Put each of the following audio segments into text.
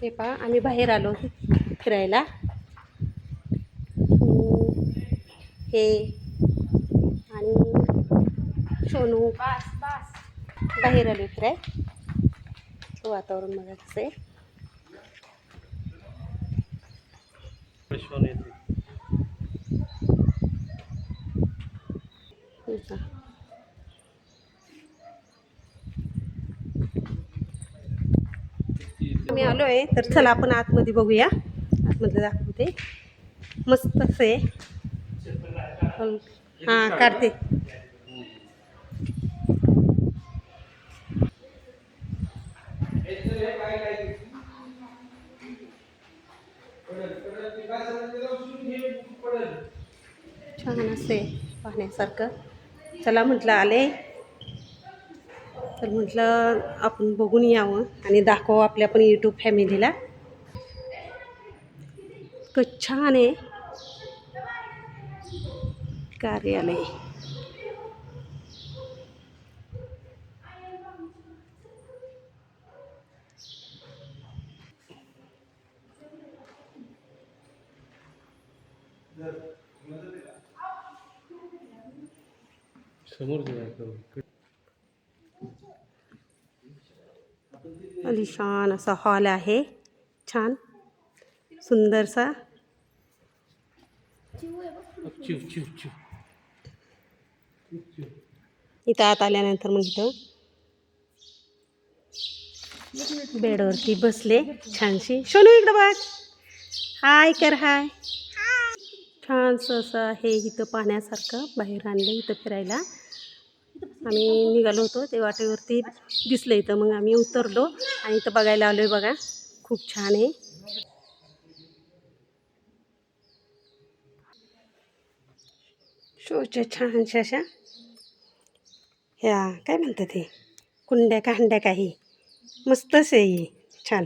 हे पहा आम्ही बाहेर आलो फिरायला. हे आणि सोनू बाहेर आलो फिराय. वातावरण बघा कसं आहे. आम्ही आलो आहे तर चला आपण आतमध्ये बघूया. आतमध्ये दाखवते. मस्त आहे. हां काढते. छान असे पाहण्यासारखं. चला म्हटलं आले तर म्हटलं आपण बघून यावं आणि दाखवावं आपल्या पण यूट्यूब फॅमिलीला. इतकं छान आहे कार्यालय. आलिशान असा हॉल आहे. छान सुंदरसा. इथं आत आल्यानंतर मग इथं बेडवरती बसले छानशी. सोनू इकडं बघ. हाय कर. हाय. छानसं असं आहे इथं पाहण्यासारखं. बाहेर आणलं इथं फिरायला. आम्ही निघालो होतो ते वाटेवरती दिसलं इथं. मग आम्ही उतरलो आणि इथं बघायला आलो आहे. बघा खूप छान आहे. शोच्या छानशा अशा ह्या काय म्हणतात ते कुंड्या का हंड्या काही मस्तच आहे. छान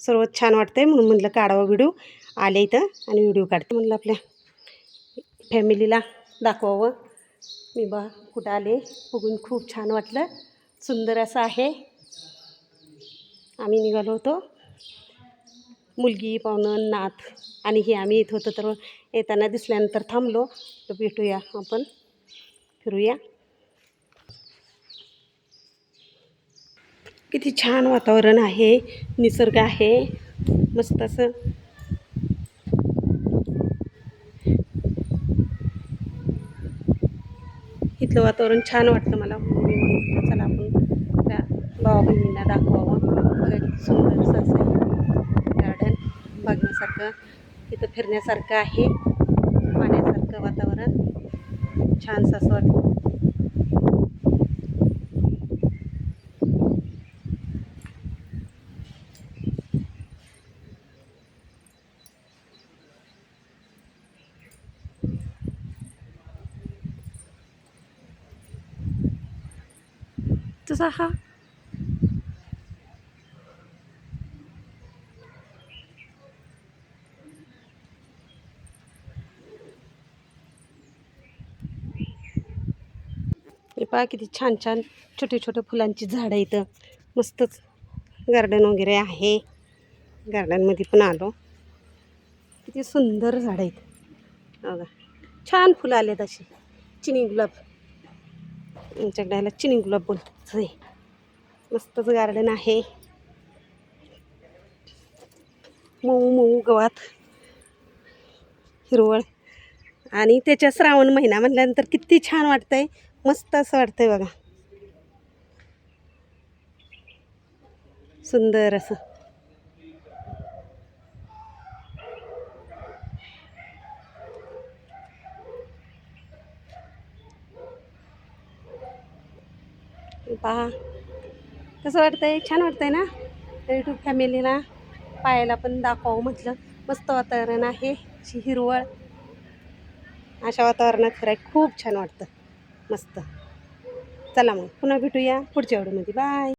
सर्वच छान वाटतंय म्हणून म्हटलं काढावं व्हिडिओ. आले इथं आणि व्हिडिओ काढते म्हटलं आपल्या फॅमिलीला दाखवावं. मी बा कुठं आले बघून खूप छान वाटलं. सुंदर असं आहे. आम्ही निघालो होतो मुलगी पाहुणं नाथ आणि हे आम्ही येत होतो. तर येताना दिसल्यानंतर थांबलो. तर भेटूया आपण फिरूया. किती छान वातावरण आहे. निसर्ग आहे मस्त असं. इथलं वातावरण छान वाटलं मला. म्हणून चला आपण त्या भावा बहिणींना दाखवावं. बघा किती सुंदर असं आहे गार्डन. बघण्यासारखं इथं फिरण्यासारखं आहे. पाण्यासारखं वातावरण छानसं असं वाटतं. तसा हा हे पहा किती छान छान छोटे छोटे फुलांची झाडं इथं. मस्तच गार्डन वगैरे आहे. गार्डनमध्ये पण आलो. किती सुंदर झाडं आहेत बघा. छान फुलं आलेत अशी. चिनी गुलाब आमच्याकडे ह्याला चिनी गुलाब बोलतात. मस्तच गार्डन आहे. मऊ मऊ गवात हिरवळ आणि त्याच्या श्रावण महिना म्हटल्यानंतर किती छान वाटतंय. मस्त असं वाटतंय बघा. सुंदर असं. पहा कसं वाटतंय. छान वाटतंय ना. यूट्यूब फॅमिलीला पाहायला पण दाखवावं म्हटलं. मस्त वातावरण आहे. अशी हिरवळ अशा वातावरणात फिरायला खूप छान वाटतं. मस्त. चला मग पुन्हा भेटूया पुढच्या व्हिडिओमध्ये. बाय.